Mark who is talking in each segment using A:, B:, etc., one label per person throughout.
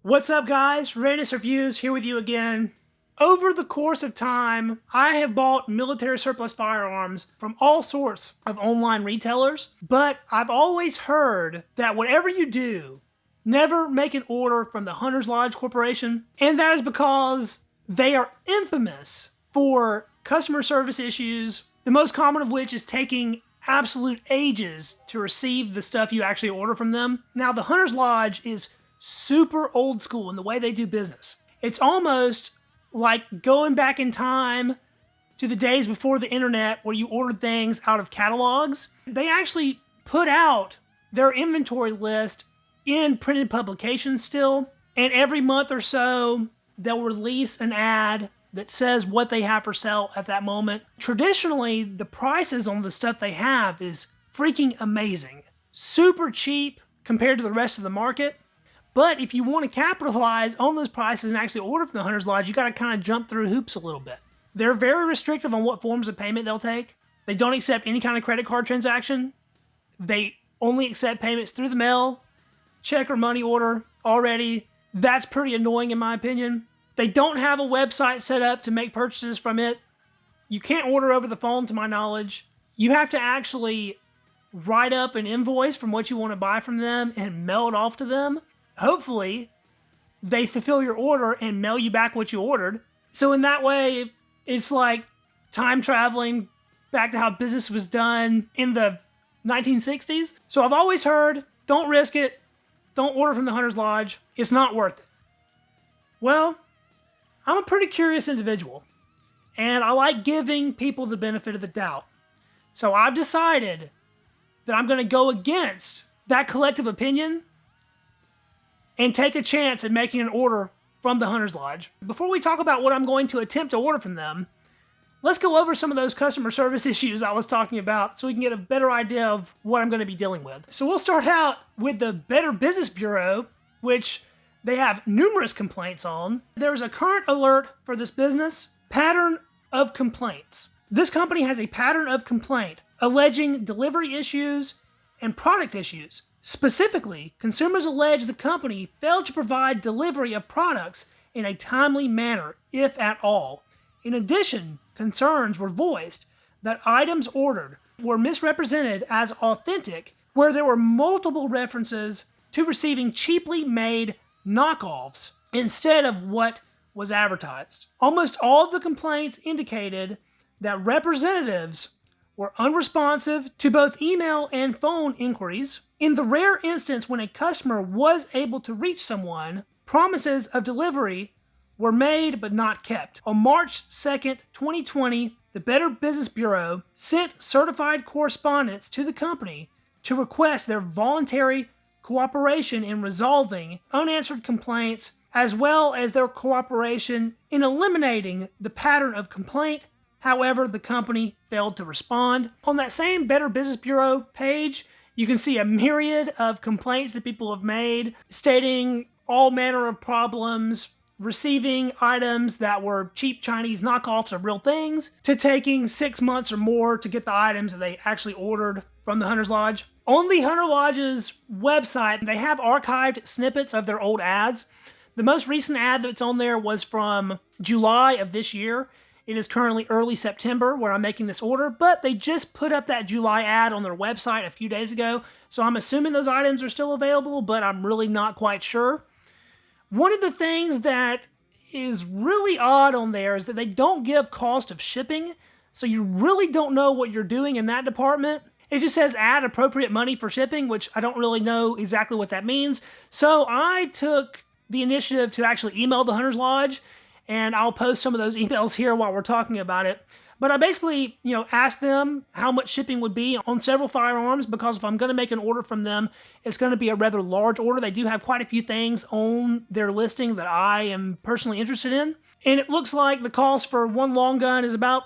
A: What's up, guys? Readiness Reviews here with you again. Over the course of time, I have bought military surplus firearms from all sorts of online retailers, but I've always heard that whatever you do, never make an order from the Hunters Lodge Corporation, and that is because they are infamous for customer service issues, the most common of which is taking absolute ages to receive the stuff you actually order from them. Now, the Hunters Lodge is super old school in the way they do business. It's almost like going back in time to the days before the internet where you ordered things out of catalogs. They actually put out their inventory list in printed publications still, and every month or so they'll release an ad that says what they have for sale at that moment. Traditionally, the prices on the stuff they have is freaking amazing. Super cheap compared to the rest of the market. But if you want to capitalize on those prices and actually order from the Hunters Lodge, you got to kind of jump through hoops a little bit. They're very restrictive on what forms of payment they'll take. They don't accept any kind of credit card transaction. They only accept payments through the mail, check or money order already. That's pretty annoying in my opinion. They don't have a website set up to make purchases from it. You can't order over the phone to my knowledge. You have to actually write up an invoice from what you want to buy from them and mail it off to them. Hopefully, they fulfill your order and mail you back what you ordered. So in that way, it's like time traveling back to how business was done in the 1960s. So I've always heard, don't risk it. Don't order from the Hunters Lodge. It's not worth it. Well, I'm a pretty curious individual, and I like giving people the benefit of the doubt. So I've decided that I'm going to go against that collective opinion and take a chance at making an order from the Hunters Lodge. Before we talk about what I'm going to attempt to order from them, let's go over some of those customer service issues I was talking about so we can get a better idea of what I'm going to be dealing with. So we'll start out with the Better Business Bureau, which they have numerous complaints on. There's a current alert for this business, pattern of complaints. This company has a pattern of complaint alleging delivery issues and product issues. Specifically, consumers allege the company failed to provide delivery of products in a timely manner, if at all. In addition, concerns were voiced that items ordered were misrepresented as authentic, where there were multiple references to receiving cheaply made knockoffs instead of what was advertised. Almost all of the complaints indicated that representatives were unresponsive to both email and phone inquiries. In the rare instance when a customer was able to reach someone, promises of delivery were made but not kept. On March 2nd, 2020, the Better Business Bureau sent certified correspondence to the company to request their voluntary cooperation in resolving unanswered complaints, as well as their cooperation in eliminating the pattern of complaint. However, the company failed to respond. On that same Better Business Bureau page, you can see a myriad of complaints that people have made, stating all manner of problems, receiving items that were cheap Chinese knockoffs of real things, to taking 6 months or more to get the items that they actually ordered from the Hunters Lodge. On the Hunter Lodge's website, they have archived snippets of their old ads. The most recent ad that's on there was from July of this year. It is currently early September where I'm making this order, but they just put up that July ad on their website a few days ago, so I'm assuming those items are still available, but I'm really not quite sure. One of the things that is really odd on there is that they don't give cost of shipping, so you really don't know what you're doing in that department. It just says add appropriate money for shipping, which I don't really know exactly what that means. So I took the initiative to actually email the Hunters Lodge, and I'll post some of those emails here while we're talking about it. But I basically, asked them how much shipping would be on several firearms, because if I'm going to make an order from them, it's going to be a rather large order. They do have quite a few things on their listing that I am personally interested in. And it looks like the cost for one long gun is about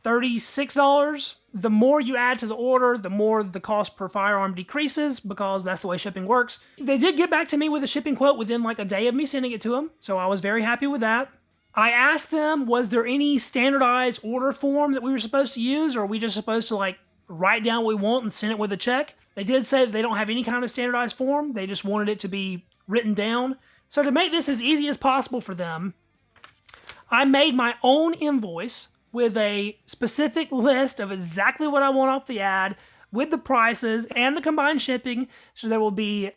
A: $36. The more you add to the order, the more the cost per firearm decreases, because that's the way shipping works. They did get back to me with a shipping quote within like a day of me sending it to them, so I was very happy with that. I asked them, was there any standardized order form that we were supposed to use, or are we just supposed to write down what we want and send it with a check? They did say that they don't have any kind of standardized form. They just wanted it to be written down. So to make this as easy as possible for them, I made my own invoice with a specific list of exactly what I want off the ad, with the prices and the combined shipping, so there will be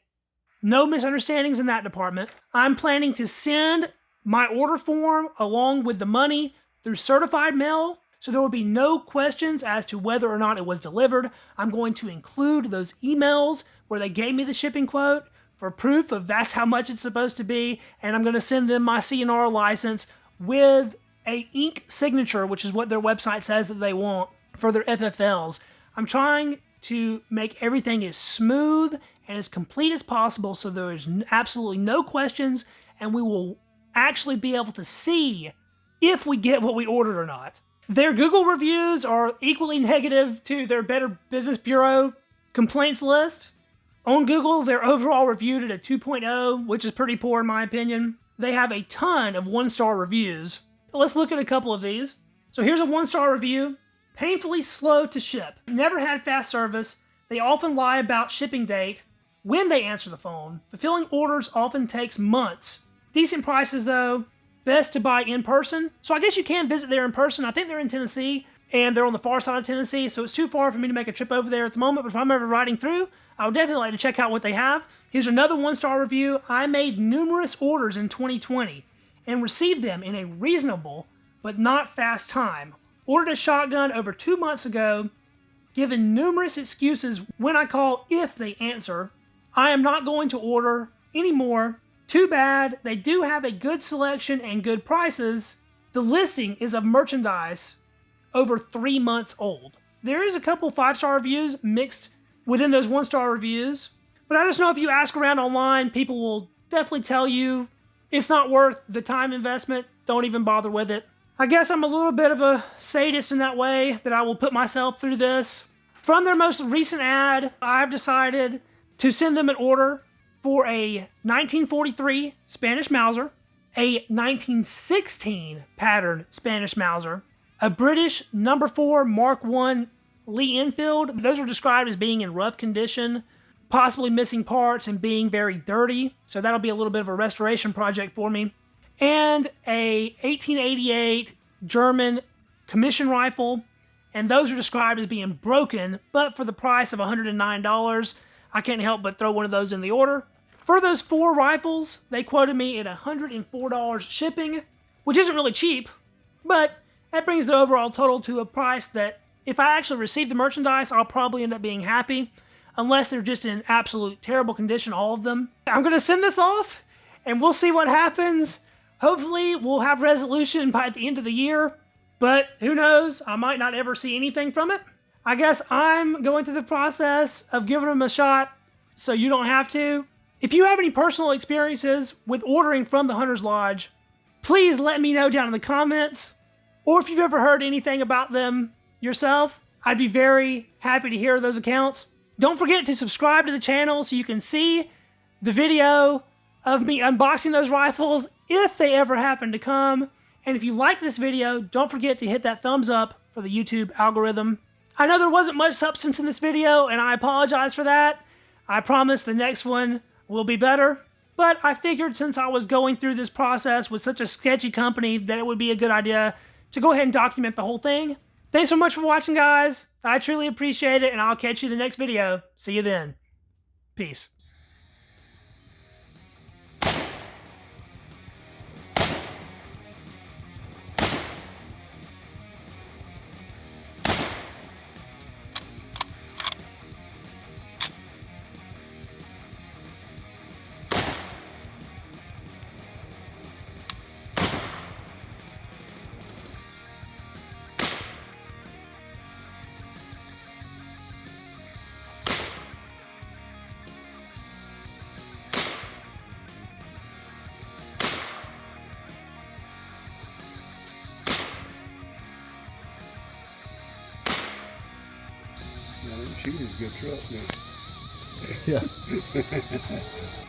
A: no misunderstandings in that department. I'm planning to send my order form along with the money through certified mail, so there will be no questions as to whether or not it was delivered. I'm going to include those emails where they gave me the shipping quote for proof of that's how much it's supposed to be, and I'm going to send them my CNR license with a ink signature, which is what their website says that they want for their FFLs. I'm trying to make everything as smooth and as complete as possible so there is absolutely no questions, and we will actually be able to see if we get what we ordered or not. Their Google reviews are equally negative to their Better Business Bureau complaints list. On Google, they're overall reviewed at a 2.0, which is pretty poor in my opinion. They have a ton of one-star reviews. Let's look at a couple of these. So here's a one-star review. Painfully slow to ship. Never had fast service. They often lie about shipping date when they answer the phone. Fulfilling orders often takes months. Decent prices though. Best to buy in person. So I guess you can visit there in person. I think they're in Tennessee, and they're on the far side of Tennessee, so it's too far for me to make a trip over there at the moment, but if I'm ever riding through, I would definitely like to check out what they have. Here's another one-star review. I made numerous orders in 2020 and received them in a reasonable but not fast time. Ordered a shotgun over 2 months ago, given numerous excuses when I call if they answer. I am not going to order anymore. Too bad. They do have a good selection and good prices. The listing is of merchandise over 3 months old. There is a couple 5-star reviews mixed within those 1-star reviews, but I just know if you ask around online, people will definitely tell you it's not worth the time investment. Don't even bother with it. I guess I'm a little bit of a sadist in that way, that I will put myself through this. From their most recent ad, I've decided to send them an order for a 1943 Spanish Mauser, a 1916 pattern Spanish Mauser, a British No. 4 Mark I Lee Enfield. Those are described as being in rough condition, possibly missing parts, and being very dirty, so that'll be a little bit of a restoration project for me. And a 1888 German commission rifle, and those are described as being broken, but for the price of $109, I can't help but throw one of those in the order. For those 4 rifles, they quoted me at $104 shipping, which isn't really cheap, but that brings the overall total to a price that, if I actually receive the merchandise, I'll probably end up being happy, unless they're just in absolute terrible condition, all of them. I'm going to send this off, and we'll see what happens. Hopefully, we'll have resolution by the end of the year, but who knows? I might not ever see anything from it. I guess I'm going through the process of giving them a shot, so you don't have to. If you have any personal experiences with ordering from the Hunters Lodge, please let me know down in the comments, or if you've ever heard anything about them yourself, I'd be very happy to hear those accounts. Don't forget to subscribe to the channel so you can see the video of me unboxing those rifles if they ever happen to come. And if you like this video, don't forget to hit that thumbs up for the YouTube algorithm. I know there wasn't much substance in this video, and I apologize for that. I promise the next one will be better. But I figured since I was going through this process with such a sketchy company that it would be a good idea to go ahead and document the whole thing. Thanks so much for watching, guys. I truly appreciate it, and I'll catch you in the next video. See you then. Peace.
B: Cheetah's a good truck now. Yeah.